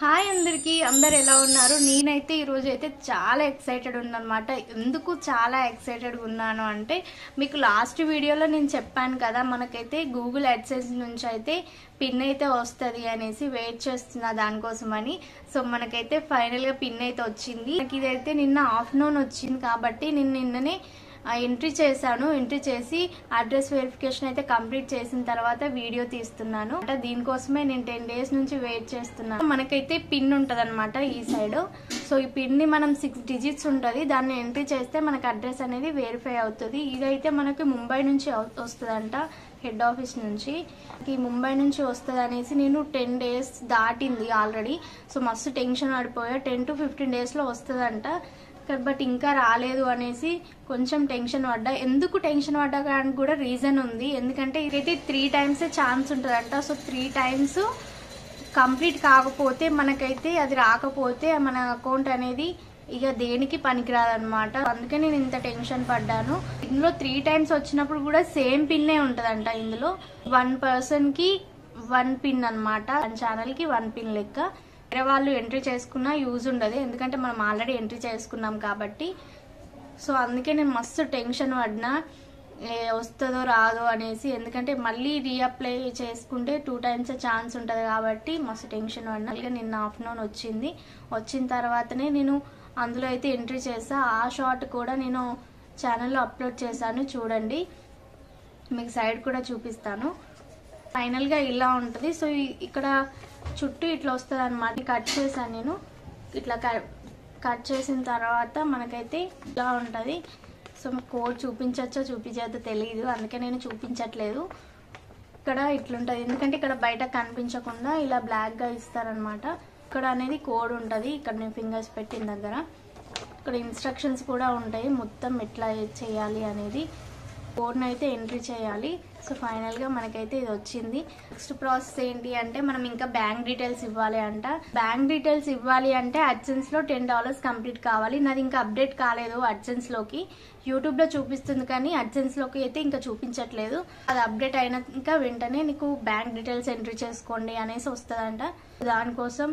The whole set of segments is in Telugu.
హాయ్ అందరికీ అందరు ఎలా ఉన్నారు? నేనైతే ఈ రోజు అయితే చాలా ఎక్సైటెడ్ ఉన్నానన్నమాట. ఎందుకు చాలా ఎక్సైటెడ్ ఉన్నాను అంటే మీకు లాస్ట్ వీడియోలో నేను చెప్పాను కదా, మనకైతే గూగుల్ అడ్సెన్స్ నుంచి అయితే పిన్ అయితే వస్తుంది అనేసి వెయిట్ చేస్తున్నా దానికోసమని. సో మనకైతే ఫైనల్గా పిన్ అయితే వచ్చింది. నాకు ఇదైతే నిన్న ఆఫ్టర్నూన్ వచ్చింది కాబట్టి నేను నిన్ననే ఎంట్రీ చేశాను. ఎంట్రీ చేసి అడ్రస్ వెరిఫికేషన్ అయితే కంప్లీట్ చేసిన తర్వాత వీడియో తీస్తున్నాను. అంటే దీనికోసమే నేను 10 days నుంచి వెయిట్ చేస్తున్నాను. మనకైతే పిన్ ఉంటుంది అనమాట ఈ సైడ్. సో ఈ పిన్ ని మనం 6 digits ఉంటుంది, దాన్ని ఎంట్రీ చేస్తే మనకు అడ్రస్ అనేది వెరిఫై అవుతుంది. ఇదైతే మనకి ముంబై నుంచి వస్తుందంట, హెడ్ ఆఫీస్ నుంచి. ఈ ముంబై నుంచి వస్తుంది అనేసి నేను 10 days దాటింది ఆల్రెడీ. సో మస్తు టెన్షన్ పడిపోయా. 10 to 15 daysలో వస్తుందంట, బట్ ఇంకా రాలేదు అనేసి కొంచెం టెన్షన్ పడ్డా. ఎందుకు టెన్షన్ పడ్డానికి కూడా రీజన్ ఉంది. ఎందుకంటే ఇదైతే 3 times ఛాన్స్ ఉంటుందంట. సో 3 times కంప్లీట్ కాకపోతే మనకైతే అది రాకపోతే మన అకౌంట్ అనేది ఇక దేనికి పనికిరాదనమాట. అందుకే నేను ఇంత టెన్షన్ పడ్డాను. ఇందులో 3 times వచ్చినప్పుడు కూడా సేమ్ పిన్నే ఉంటుందంట. ఇందులో 1 personకి 1 pin అనమాట, 1 channelకి 1 pin లెక్క. వేరే వాళ్ళు ఎంట్రీ చేసుకున్నా యూజ్ ఉండదు, ఎందుకంటే మనం ఆల్రెడీ ఎంట్రీ చేసుకున్నాం కాబట్టి. సో అందుకే నేను మస్తు టెన్షన్ పడినా వస్తుందో రాదో అనేసి. ఎందుకంటే మళ్ళీ రీఅప్లై చేసుకుంటే 2 times ఛాన్స్ ఉంటుంది కాబట్టి మస్తు టెన్షన్ పడినా. ఇక నిన్న ఆఫ్టర్నూన్ వచ్చింది. వచ్చిన తర్వాతనే నేను అందులో అయితే ఎంట్రీ చేసా. ఆ షార్ట్ కూడా నేను ఛానల్లో అప్లోడ్ చేశాను, చూడండి. మీకు సైడ్ కూడా చూపిస్తాను. ఫైనల్గా ఇలా ఉంటుంది. సో ఇక్కడ చుట్టూ ఇట్లా వస్తుంది అనమాట. కట్ చేశాను నేను. ఇట్లా కట్ చేసిన తర్వాత మనకైతే ఇలా ఉంటుంది. సో కోడ్ చూపించచ్చో చూపించచ్చో తెలియదు, అందుకే నేను చూపించట్లేదు. ఇక్కడ ఇట్లుంటుంది, ఎందుకంటే ఇక్కడ బయట కనిపించకుండా ఇలా బ్లాక్గా ఇస్తారనమాట. ఇక్కడ అనేది కోడ్ ఉంటుంది, ఇక్కడ నేను ఫింగర్స్ పెట్టిన దగ్గర. ఇక్కడ ఇన్స్ట్రక్షన్స్ కూడా ఉంటాయి మొత్తం ఎట్లా చేయాలి అనేది. కోడ్ని అయితే ఎంట్రీ చేయాలి. సో ఫైనల్గా మనకైతే ఇది వచ్చింది. నెక్స్ట్ ప్రాసెస్ ఏంటి అంటే మనం ఇంకా బ్యాంక్ డీటెయిల్స్ ఇవ్వాలి అంట. బ్యాంక్ డీటెయిల్స్ ఇవ్వాలి అంటే అడ్సెన్స్లో $10 కంప్లీట్ కావాలి. నాది ఇంకా అప్డేట్ కాలేదు అడ్సెన్స్లోకి. యూట్యూబ్లో చూపిస్తుంది కానీ అడ్సెన్స్లోకి అయితే ఇంకా చూపించట్లేదు. అది అప్డేట్ అయినాక వెంటనే నీకు బ్యాంక్ డీటెయిల్స్ ఎంట్రీ చేసుకోండి అనేసి వస్తుందంట. దానికోసం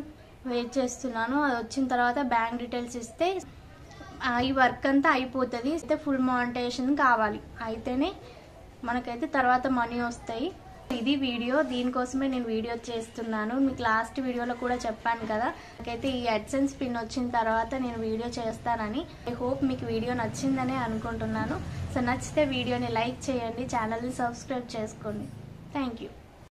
వెయిట్ చేస్తున్నాను. అది వచ్చిన తర్వాత బ్యాంక్ డీటెయిల్స్ ఇస్తే ఈ వర్క్ అంతా అయిపోతుంది. అయితే ఫుల్ మానిటైజేషన్ కావాలి, అయితేనే మనకైతే తర్వాత మనీ వస్తాయి. ఇది వీడియో, దీనికోసమే నేను వీడియో చేస్తున్నాను. మీకు లాస్ట్ వీడియోలో కూడా చెప్పాను కదా, నాకైతే ఈ అడ్సెన్స్ పిన్ వచ్చిన తర్వాత నేను వీడియో చేస్తానని. ఐ హోప్ మీకు వీడియో నచ్చిందనే అనుకుంటున్నాను. సో నచ్చితే వీడియోని లైక్ చేయండి, ఛానల్ని సబ్స్క్రైబ్ చేసుకోండి. Thank you.